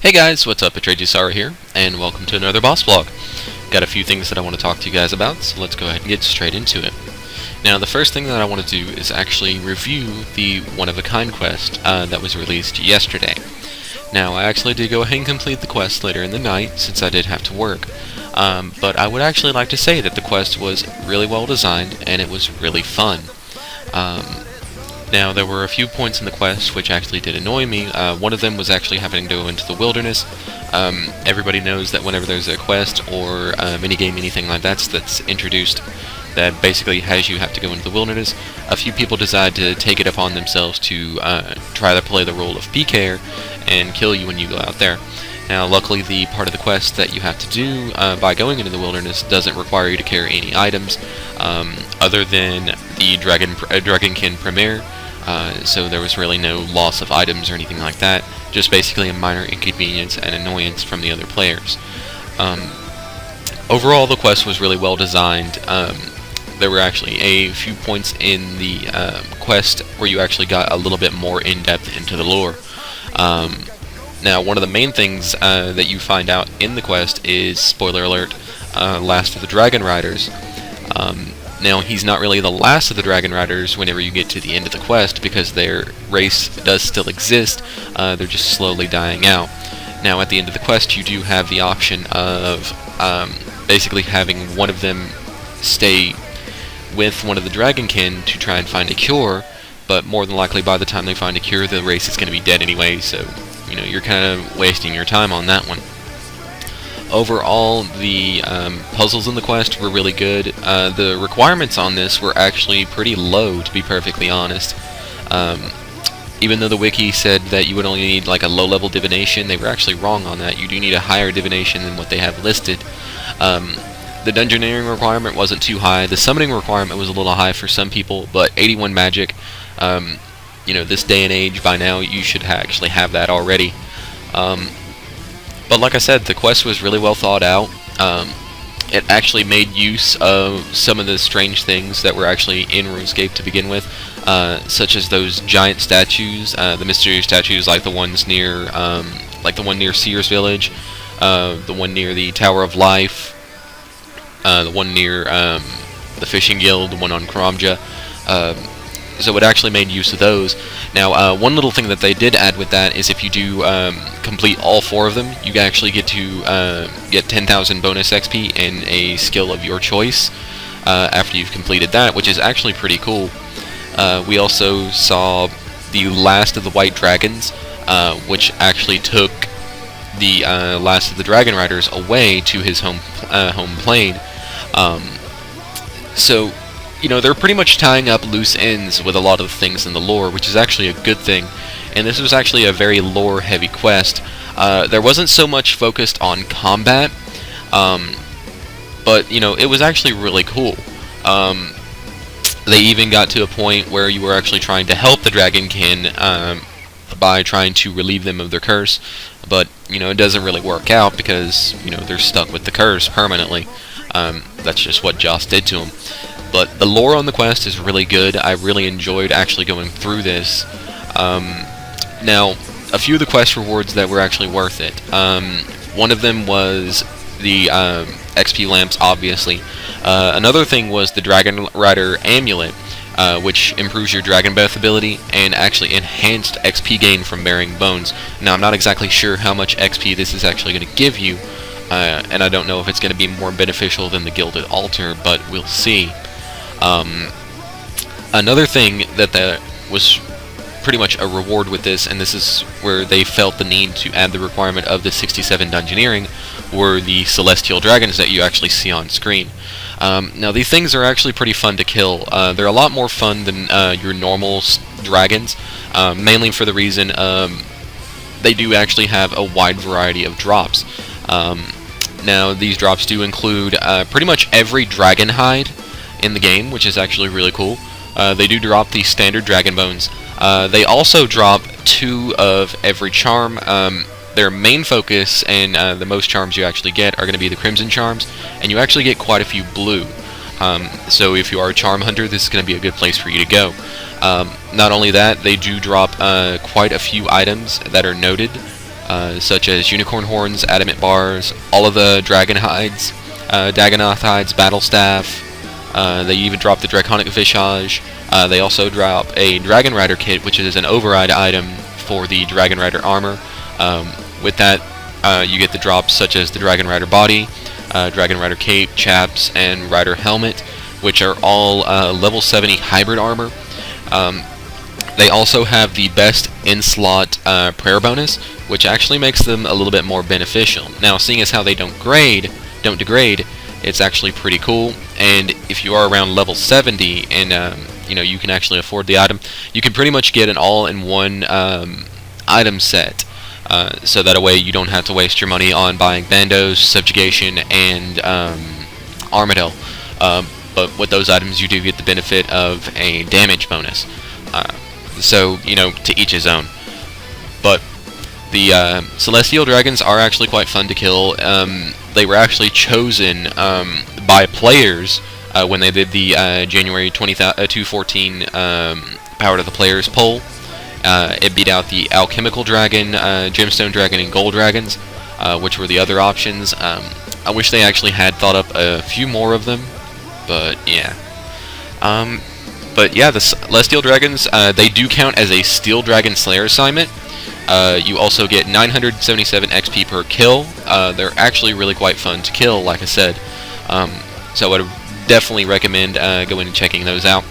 Hey guys, what's up? It's RagesSorrow here, and welcome to another boss vlog. Got a few things that I want to talk to you guys about, so let's go ahead and get straight into it. Now, the first thing that I want to do is actually review the one-of-a-kind quest that was released yesterday. Now, I actually did go ahead and complete the quest later in the night, since I did have to work. But I would actually like to say that the quest was really well designed, and it was really fun. Now, there were a few points in the quest which actually did annoy me. One of them was actually having to go into the wilderness. Everybody knows that whenever there's a quest or minigame, anything like that's introduced, that basically has you have to go into the wilderness, a few people decide to take it upon themselves to try to play the role of PKer and kill you when you go out there. Now, luckily, the part of the quest that you have to do by going into the wilderness doesn't require you to carry any items other than the Dragonkin Premier. So there was really no loss of items or anything like that, just basically a minor inconvenience and annoyance from the other players. Overall, the quest was really well designed. There were actually a few points in the quest where you actually got a little bit more in-depth into the lore. Now, one of the main things that you find out in the quest is, spoiler alert, last of the Dragon Riders. Now, he's not really the last of the Dragon Riders whenever you get to the end of the quest, because their race does still exist, they're just slowly dying out. Now, at the end of the quest, you do have the option of basically having one of them stay with one of the Dragonkin to try and find a cure, but more than likely by the time they find a cure, the race is going to be dead anyway, so, you know, you're kind of wasting your time on that one. Overall, the puzzles in the quest were really good. The requirements on this were actually pretty low, to be perfectly honest. Even though the wiki said that you would only need like a low-level divination, they were actually wrong on that. You do need a higher divination than what they have listed. The dungeoneering requirement wasn't too high. The summoning requirement was a little high for some people, but 81 magic, you know, this day and age, by now, you should actually have that already. But like I said, the quest was really well thought out. It actually made use of some of the strange things that were actually in RuneScape to begin with, such as those giant statues, the mysterious statues like the ones near, like the one near Seer's Village, the one near the Tower of Life, the one near the Fishing Guild, the one on Kromja. So it actually made use of those. Now, one little thing that they did add with that is if you do complete all 4 of them, you actually get to get 10,000 bonus XP in a skill of your choice after you've completed that, which is actually pretty cool. We also saw the last of the White Dragons, which actually took the last of the Dragon Riders away to his home plane. So, you know, they're pretty much tying up loose ends with a lot of things in the lore, which is actually a good thing. And this was actually a very lore-heavy quest. There wasn't so much focused on combat, but, you know, it was actually really cool. They even got to a point where you were actually trying to help the Dragonkin by trying to relieve them of their curse, but, you know, it doesn't really work out because, you know, they're stuck with the curse permanently. That's just what Joss did to them. But the lore on the quest is really good. I really enjoyed actually going through this. Now, a few of the quest rewards that were actually worth it. One of them was the XP lamps, obviously. Another thing was the Dragon Rider Amulet, which improves your Dragon Breath ability and actually enhanced XP gain from bearing bones. Now, I'm not exactly sure how much XP this is actually going to give you, and I don't know if it's going to be more beneficial than the Gilded Altar, but we'll see. Another thing that was pretty much a reward with this, and this is where they felt the need to add the requirement of the 67 dungeoneering, were the celestial dragons that you actually see on screen. Now, these things are actually pretty fun to kill. They're a lot more fun than your normal dragons, mainly for the reason they do actually have a wide variety of drops. Now, these drops do include pretty much every dragon hide in the game, which is actually really cool. They do drop the standard dragon bones. They also drop 2 of every charm. Their main focus and the most charms you actually get are going to be the crimson charms, and you actually get quite a few blue. So if you are a charm hunter, this is going to be a good place for you to go. Not only that, they do drop quite a few items that are noted. such as unicorn horns, adamant bars, all of the dragon hides, Dagonoth hides, battle staff. They even drop the draconic visage. They also drop a dragon rider kit, which is an override item for the dragon rider armor. With that, you get the drops such as the dragon rider body, dragon rider cape, chaps, and rider helmet, which are all level 70 hybrid armor. They also have the best in-slot prayer bonus, which actually makes them a little bit more beneficial. Now, seeing as how they don't degrade, it's actually pretty cool. And if you are around level 70 and you can actually afford the item, you can pretty much get an all-in-one item set. So that way you don't have to waste your money on buying bandos, subjugation, and armadillo. But with those items, you do get the benefit of a damage bonus. So, to each his own. But the Celestial Dragons are actually quite fun to kill. They were actually chosen by players when they did the January 2014 Power to the Players poll. It beat out the Alchemical Dragon, Gemstone Dragon, and Gold Dragons, which were the other options. I wish they actually had thought up a few more of them, but yeah. But yeah, the Celestial Dragons, they do count as a Steel Dragon Slayer assignment. You also get 977 XP per kill. They're actually really quite fun to kill, like I said. So I would definitely recommend going and checking those out.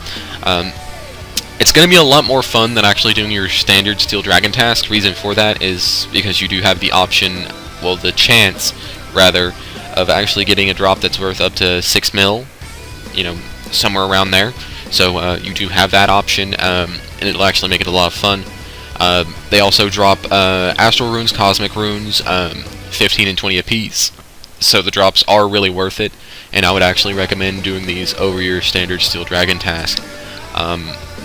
It's going to be a lot more fun than actually doing your standard Steel Dragon task. Reason for that is because you do have the option, well, the chance, rather, of actually getting a drop that's worth up to 6 mil, somewhere around there. So you do have that option, and it'll actually make it a lot of fun. They also drop Astral Runes, Cosmic Runes, 15 and 20 apiece. So the drops are really worth it, and I would actually recommend doing these over your standard Steel Dragon task.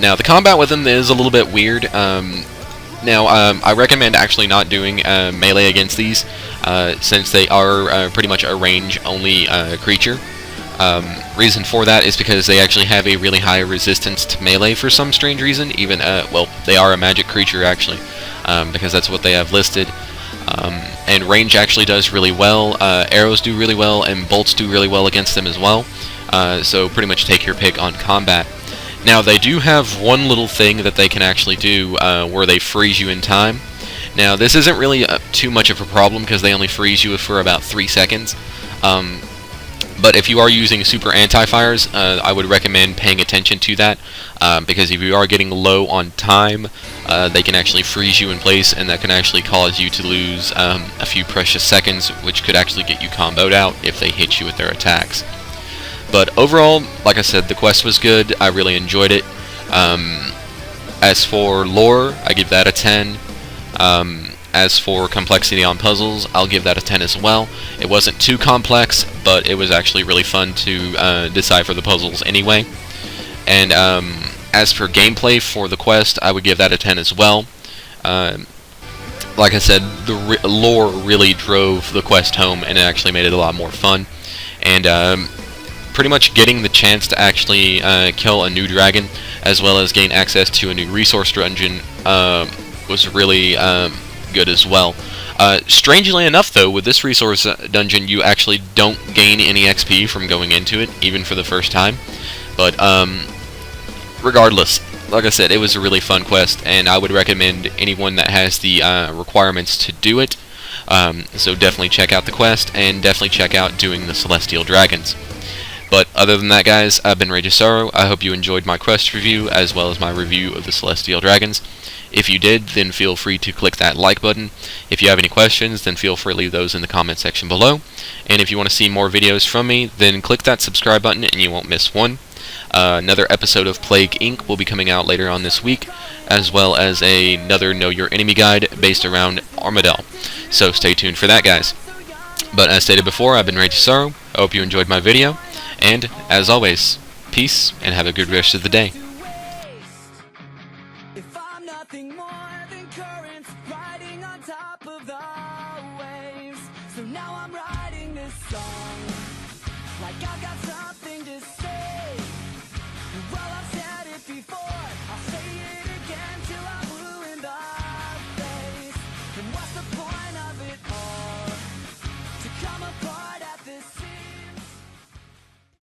Now, the combat with them is a little bit weird. I recommend actually not doing melee against these, since they are pretty much a range-only creature. Reason for that is because they actually have a really high resistance to melee for some strange reason. Even, they are a magic creature, actually, because that's what they have listed. And range actually does really well. Arrows do really well, and bolts do really well against them as well. So pretty much take your pick on combat. Now, they do have one little thing that they can actually do where they freeze you in time. Now, this isn't really too much of a problem because they only freeze you for about 3 seconds. But if you are using super anti-fires, I would recommend paying attention to that, because if you are getting low on time, they can actually freeze you in place, and that can actually cause you to lose a few precious seconds, which could actually get you comboed out if they hit you with their attacks. But overall, like I said, the quest was good. I really enjoyed it. As for lore, I give that a 10. As for complexity on puzzles, I'll give that a 10 as well. It wasn't too complex, but it was actually really fun to decipher the puzzles anyway. And as for gameplay for the quest, I would give that a 10 as well. Like I said, the lore really drove the quest home, and it actually made it a lot more fun. And pretty much getting the chance to actually kill a new dragon, as well as gain access to a new resource dungeon, was really good as well. Strangely enough, though, with this resource dungeon, you actually don't gain any XP from going into it, even for the first time. But regardless, like I said, it was a really fun quest, and I would recommend anyone that has the requirements to do it. So definitely check out the quest, and definitely check out doing the Celestial Dragons. But other than that, guys, I've been RagesSorrow. I hope you enjoyed my quest review, as well as my review of the Celestial Dragons. If you did, then feel free to click that like button. If you have any questions, then feel free to leave those in the comment section below. And if you want to see more videos from me, then click that subscribe button and you won't miss one. Another episode of Plague Inc. will be coming out later on this week, as well as another Know Your Enemy guide based around Armadillo. So stay tuned for that, guys. But as stated before, I've been RagesSorrow. I hope you enjoyed my video. And, as always, peace, and have a good rest of the day. If I'm nothing more than currents riding on top of the waves, so now I'm writing this song like I've got something to say. Well, I've said it before, I'll say it again till I'm blue in the face. And what's the point? of it all to come apart at the seams.